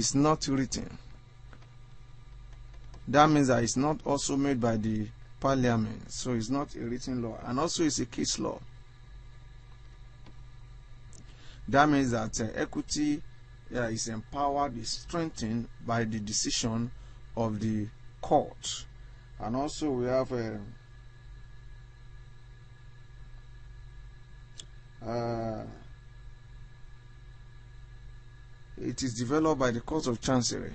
is not written. That means that it's not also made by the parliament, so it's not a written law, and also it's a case law. That means that equity is empowered, is strengthened by the decision of the court. And also we have it is developed by the Court of Chancery.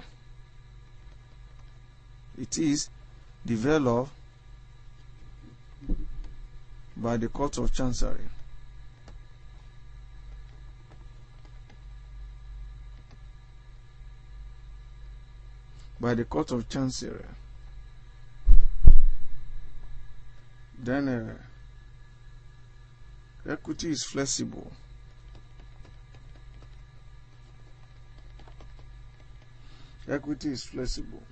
It is developed by the Court of Chancery. By the Court of Chancery. Then equity is flexible. Equity is flexible.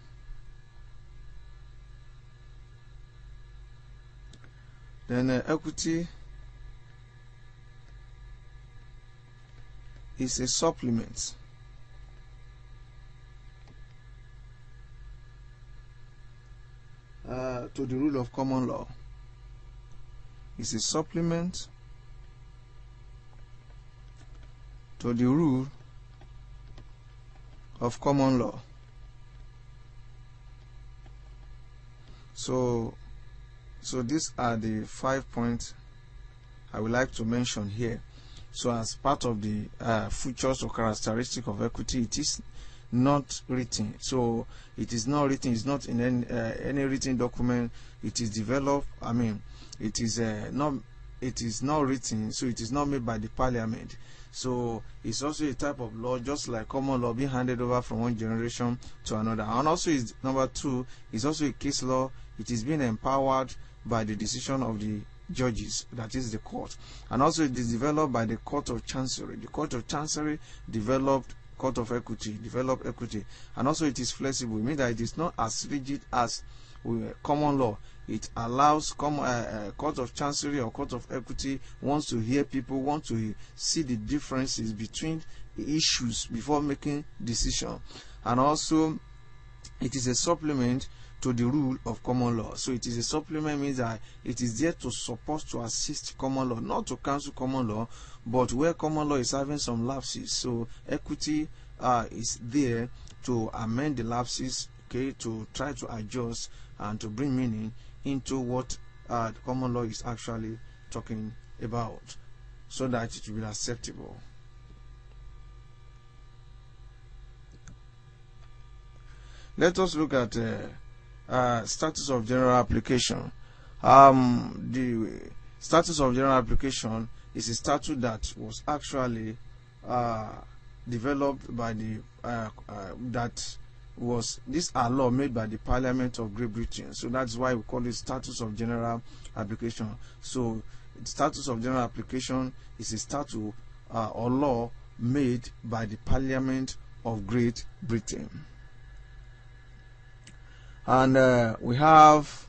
Then equity is a supplement to the rule of common law. It's a supplement to the rule of common law. So these are the 5 points I would like to mention here. So as part of the features or characteristic of equity, it is not written. So it is not written, it's not in any written document. It is developed, it is not written, so it is not made by the parliament. So it's also a type of law, just like common law, being handed over from one generation to another. And also is number 2, is also a case law. It is being empowered by the decision of the judges, that is the court. And also it is developed by the Court of Chancery. The Court of Chancery developed Court of Equity, developed equity. And also it is flexible. It means that it is not as rigid as common law. It allows Court of Chancery or Court of Equity wants to hear people, want to see the differences between the issues before making decision. And also it is a supplement to the rule of common law. So it is a supplement, means that it is there to support, to assist common law, not to cancel common law, but where common law is having some lapses. So equity is there to amend the lapses, okay, to try to adjust and to bring meaning into what the common law is actually talking about, so that it will be acceptable. Let us look at status of general application. The status of general application is a statute that was actually developed by the these are law made by the Parliament of Great Britain. So that's why we call it status of general application. So the status of general application is a statute or law made by the Parliament of Great Britain. And we have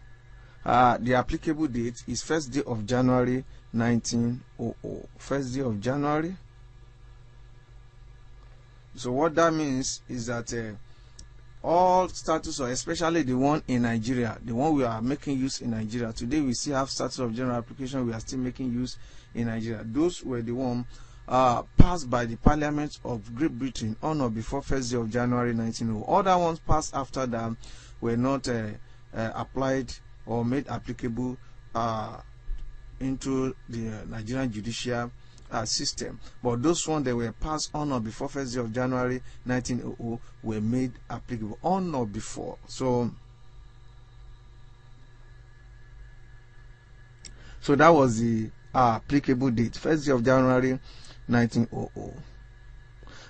the applicable date is 1st day of January 1900. 1st day of January. So what that means is that all status, or especially the one in Nigeria, the one we are making use in Nigeria today, we still have status of general application we are still making use in Nigeria. Those were the one passed by the Parliament of Great Britain on or before 1st day of January 1900. Other ones passed after that were not applied or made applicable into the Nigerian judicial system. But those ones that were passed on or before 1st day of January 1900 were made applicable on or before. So that was the applicable date, 1st day of January 1900.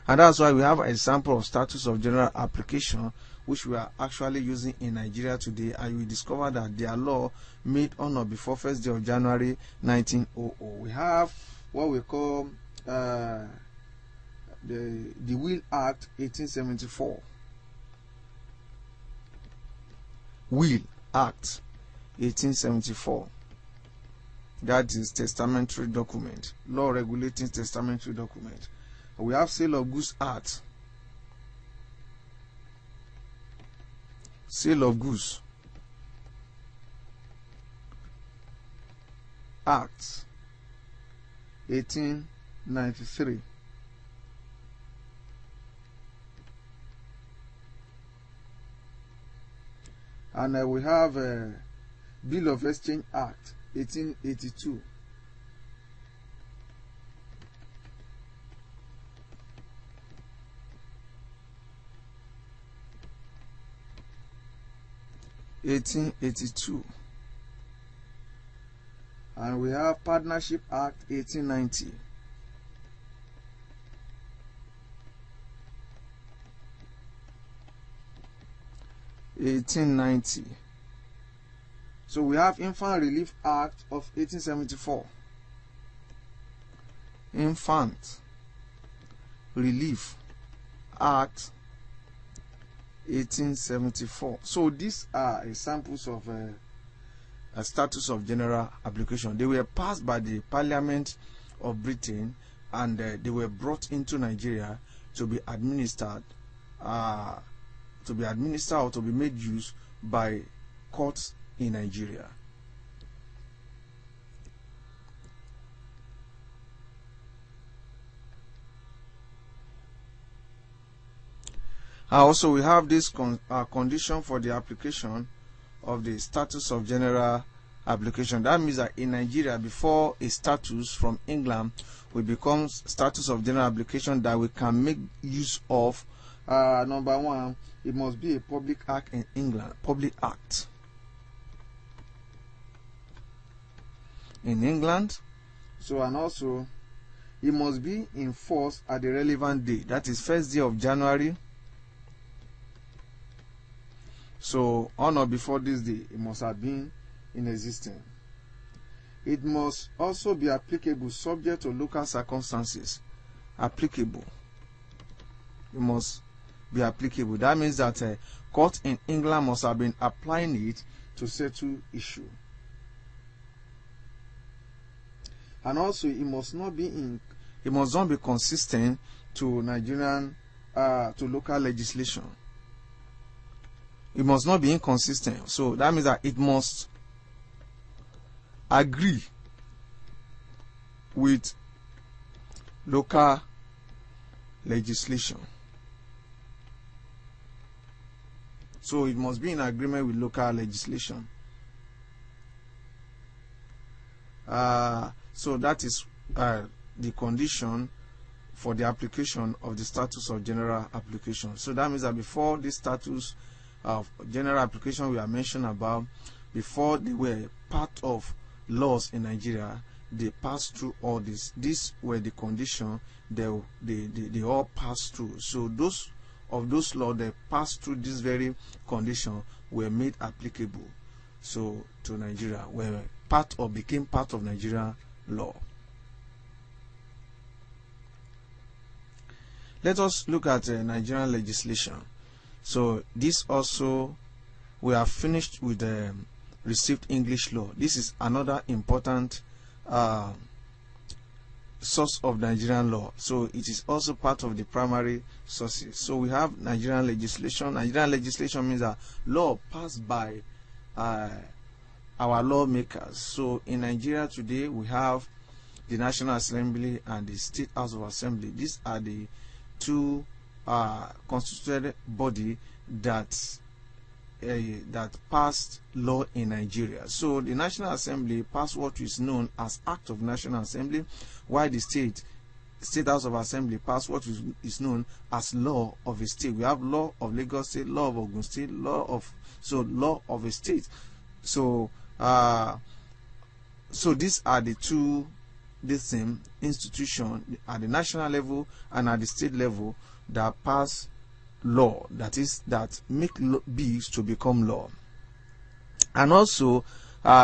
And that's why we have an example of status of general application which we are actually using in Nigeria today, and we discover that they are law made on or before 1st day of January 1900. We have what we call the Will Act 1874. Will Act 1874. That is testamentary document, law regulating testamentary document. We have Sale of Goods Act Sale of Goods Act 1893. And we have Bill of Exchange Act 1882. And we have Partnership Act 1890. So we have Infant Relief Act of 1874. Infant Relief Act 1874. So these are examples of a status of general application. They were passed by the Parliament of Britain, and they were brought into Nigeria to be administered, or to be made use by courts in Nigeria. Also, we have this condition for the application of the status of general application. That means that in Nigeria, before a status from England will become status of general application that we can make use of, number one, it must be a public act in England, public act in England. So, and also it must be in force at the relevant day, that is first day of January. So on or before this day, it must have been in existence. It must also be applicable subject to local circumstances. Applicable. It must be applicable. That means that a court in England must have been applying it to settle issue. And also, it must not be consistent to Nigerian to local legislation. It must not be inconsistent. So that means that it must agree with local legislation. So it must be in agreement with local legislation. So that is the condition for the application of the status of general application. So that means that before this status of general application we are mentioned about, before they were part of laws in Nigeria, they passed through all this. These were the condition they all passed through. So those laws that passed through this very condition were made applicable so to Nigeria, became part of Nigerian law. Let us look at Nigerian legislation. So this also, we are finished with the received English law. This is another important source of Nigerian law. So it is also part of the primary sources. So we have Nigerian legislation. Nigerian legislation means that law passed by our lawmakers. So in Nigeria today, we have the National Assembly and the State House of Assembly. These are the two constituted body that passed law in Nigeria. So the National Assembly passed what is known as Act of National Assembly, while the State House of Assembly passed what is known as law of a state. We have law of Lagos State, law of Ogun State, law of a state. So these are the two same institution at the national level and at the state level that pass law, that make bills to become law. And also,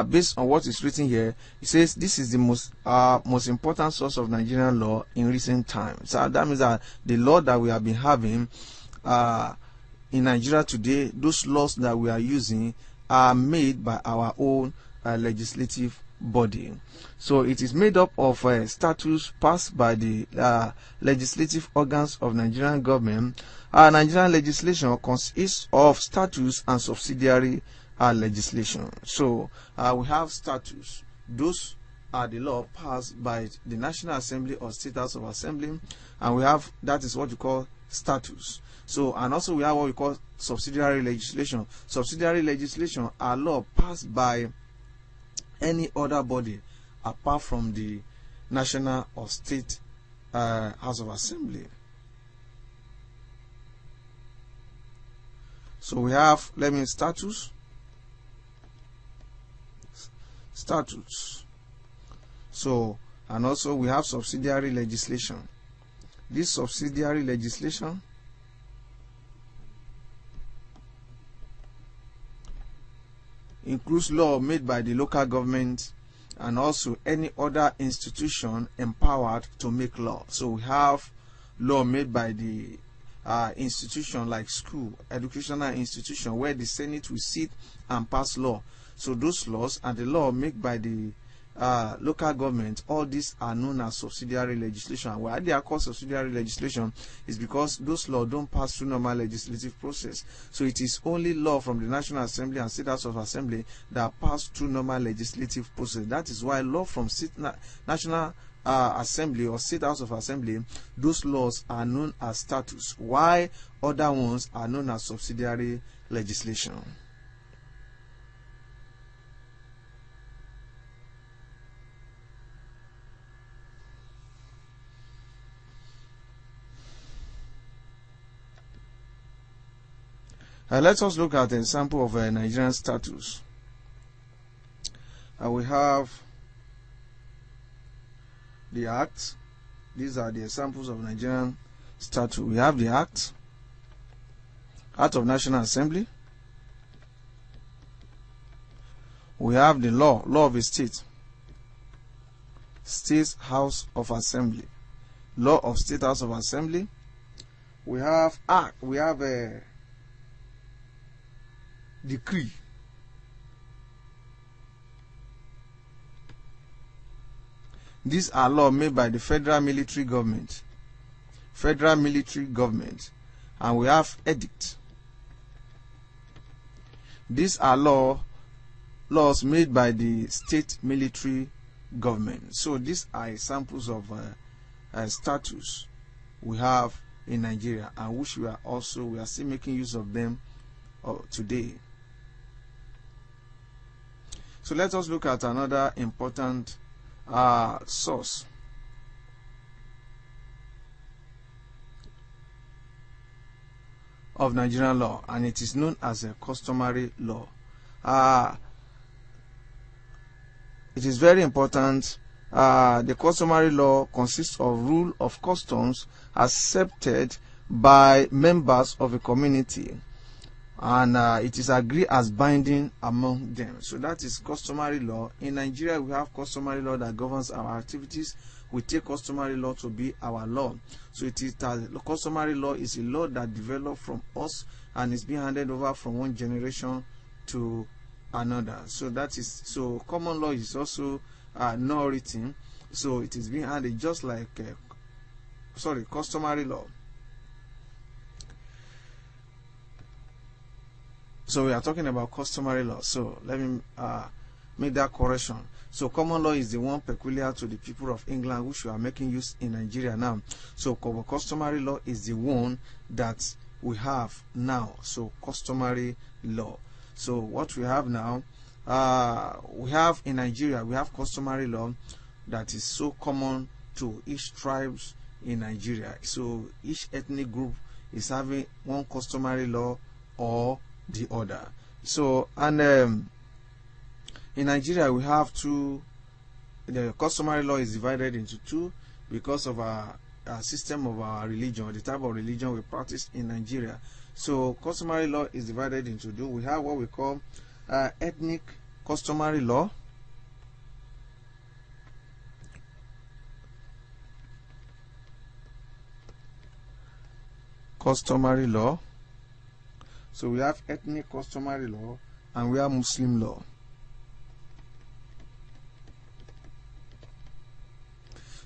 based on what is written here, it says this is the most important source of Nigerian law in recent times. So that means that the law that we have been having in Nigeria today, those laws that we are using are made by our own legislative body. So it is made up of statutes passed by the legislative organs of Nigerian government. Nigerian legislation consists of statutes and subsidiary legislation. So we have statutes. Those are the law passed by the National Assembly or State House of Assembly, and we have, that is what we call statutes. So, and also we have what we call subsidiary legislation. Subsidiary legislation are law passed by any other body apart from the National or State House of Assembly. So we have, statutes. So, and also we have subsidiary legislation. This subsidiary legislation includes law made by the local government and also any other institution empowered to make law. So we have law made by the institution like school, educational institution, where the Senate will sit and pass law. So those laws are the law made by the local government. All these are known as subsidiary legislation. Why they are called subsidiary legislation is because those laws don't pass through normal legislative process. So it is only law from the National Assembly and State House of Assembly that pass through normal legislative process. That is why law from National Assembly or State House of Assembly, those laws are known as statutes, while other ones are known as subsidiary legislation. Let us look at an example of a Nigerian statutes. We have the Acts. These are the examples of Nigerian statute. We have the Act of National Assembly. We have the law of a state, State House of Assembly, law of State House of Assembly. We have Act. We have a decree. These are laws made by the federal military government. And we have edict. These are laws made by the state military government. So these are examples of statutes we have in Nigeria, and which we are still making use of them today. So let us look at another important source of Nigerian law, and it is known as a customary law. It is very important. The customary law consists of rule of customs accepted by members of a community, and it is agreed as binding among them. So that is customary law. In Nigeria, we have customary law that governs our activities. We take customary law to be our law. So it is customary law is a law that developed from us and is being handed over from one generation to another. So that is, so common law is also not written. So it is being handed just like customary law. So we are talking about customary law. So let me make that correction. So common law is the one peculiar to the people of England, which we are making use in Nigeria now. So customary law is the one that we have now. So customary law. So what we have now, we have in Nigeria, we have customary law that is so common to each tribes in Nigeria. So each ethnic group is having one customary law or the other. So, and in Nigeria we have two. The customary law is divided into two because of our system of our religion, the type of religion we practice in Nigeria. So customary law is divided into two. We have what we call ethnic customary law, So we have ethnic customary law and we have Muslim law.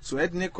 So ethnic